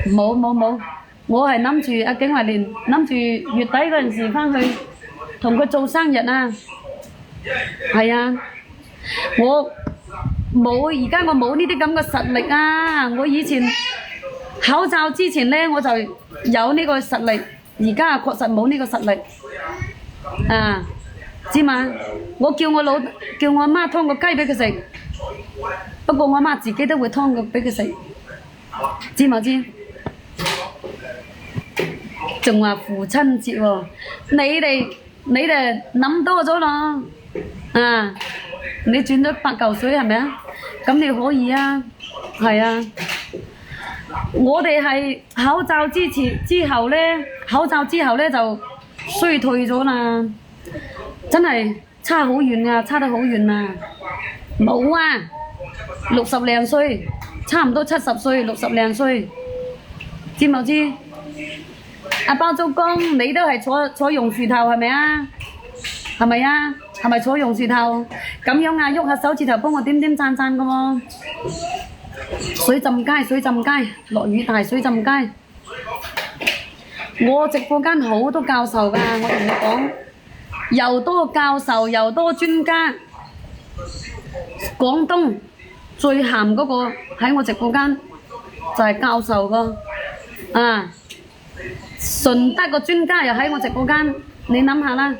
冇，我係諗住阿景華蓮諗住月底嗰陣時翻去同佢做生日啊，係啊，我冇而家我冇呢啲咁嘅實力啊！我以前考照之前呢，我就有呢個實力，而家確實冇呢個實力啊，知嘛？我叫我阿媽劏個雞俾佢食，不過我阿媽自己都會劏個俾佢食，知冇知？仲話父親節喎，你哋諗多咗咯啊！你轉咗8嚿水係咪啊？咁你可以啊，係啊。我哋係考照之後呢，考照之後呢就衰退咗啦，真係差好遠啊，差得好遠啊！冇啊，60零歲，差唔多70歲，60零歲，知冇知？阿包租公，你都係坐榕樹頭係咪啊？係咪啊？係咪坐榕樹頭？咁樣啊，喐下手指頭幫我點點讚讚嘅喎。水浸街，落雨大水浸街。我直播間好多教授㗎，我同你講，又多教授又多專家。廣東最鹹嗰個喺我直播間就係教授個啊。順德個專家又喺我直播間，你諗下啦，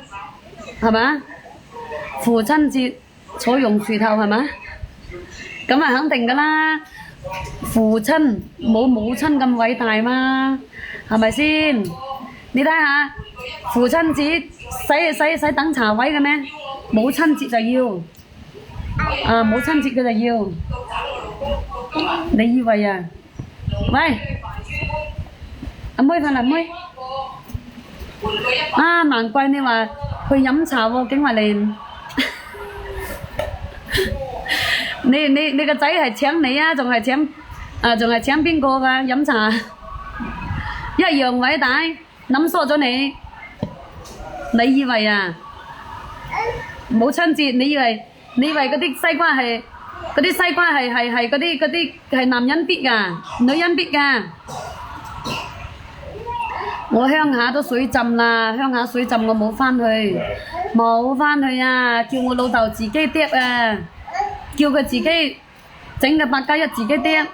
係咪？父親節坐榕樹頭係咪？咁啊肯定㗎啦，父親冇母親咁偉大嘛，係咪先？你睇下父親節使等茶位嘅咩？母親節就要啊，母親節佢就要，你以為啊？喂！阿妹瞓啦，妹啊！難怪你話去飲茶喎，景華蓮。你個仔係請你啊，仲係請邊個㗎？飲茶一樣偉大，諗疏咗你。你以為啊？母親節，你以為嗰啲西瓜係嗰啲係男人必㗎，女人必㗎？我鄉下都水浸啦，鄉下水浸我冇返去啊！叫我老豆自己釣啊，叫佢自己整個8+1自己釣。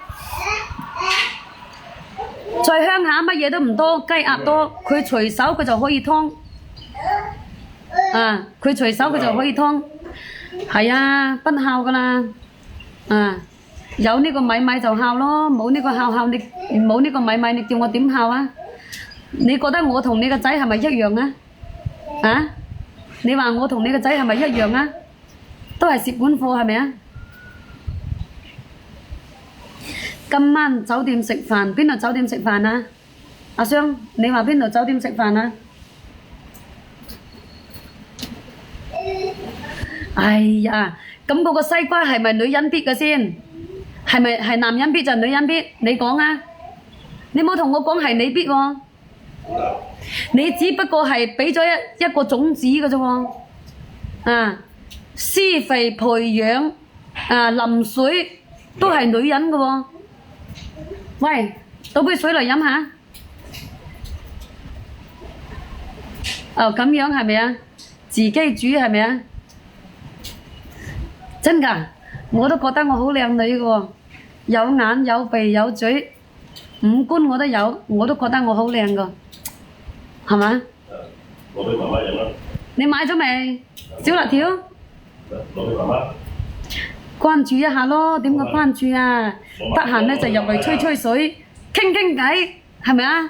在鄉下乜嘢都唔多，雞鴨多，佢隨手佢就可以劏啊！佢隨手佢就可以劏，係啊，不孝噶啦啊！有呢個米就孝咯，冇呢個孝你冇呢個米你叫我點孝啊？你覺得我同你個仔係咪一樣啊？啊？你話我同你個仔係咪一樣啊？都係蝕本貨係咪啊？今晚酒店食飯，邊度酒店食飯啊？阿雙，你話邊度酒店食飯啊？哎呀，咁嗰個西瓜係咪女人必嘅先？係男人必就女人必？你講啊！你冇同我講係你必喎。你只不過係俾咗一個種子嘅啫喎，啊，施肥培養啊淋水都係女人嘅喎。喂，倒杯水嚟飲下。哦，咁樣係咪啊？自己煮係咪啊？真㗎，我都覺得我好靚女嘅喎，有眼有鼻有嘴，五官我都有，我都覺得我好靚㗎。係嘛？攞俾媽媽飲啦！你買咗未？小辣條？攞俾媽媽。關注一下咯，點個關注啊？得閒咧就入嚟吹吹水，傾傾偈，係咪啊？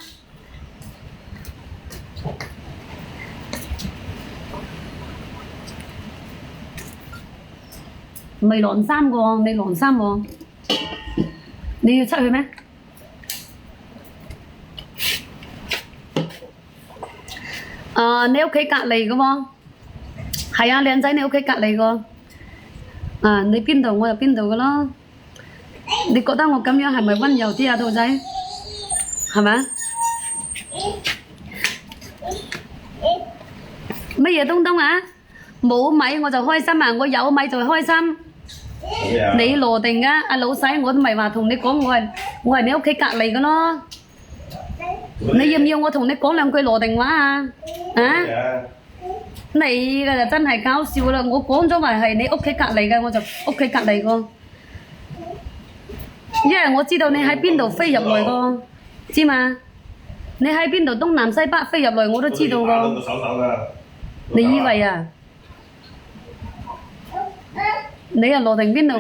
未晾衫喎，你晾衫喎，你要出去咩？你屋企隔離嘅喎，係啊，靚仔，你屋企隔離個，啊，你邊度我就邊度嘅咯。你覺得我咁樣係咪溫柔啲啊，兔仔？係咪啊？乜嘢東東啊？冇米我就開心啊，我有米就開心。你羅定㗎，阿老細我都咪話同你講，我係你屋企隔離嘅咯。你要唔要我同你講兩句羅定話啊？啊？你嘅就真係搞笑啦！我講咗埋係你屋企隔離嘅，我就屋企隔離個，因為我知道你喺邊度飛入來個，知嘛？你喺邊度東南西北飛入來我都知道個。你以為啊？你係羅定邊度？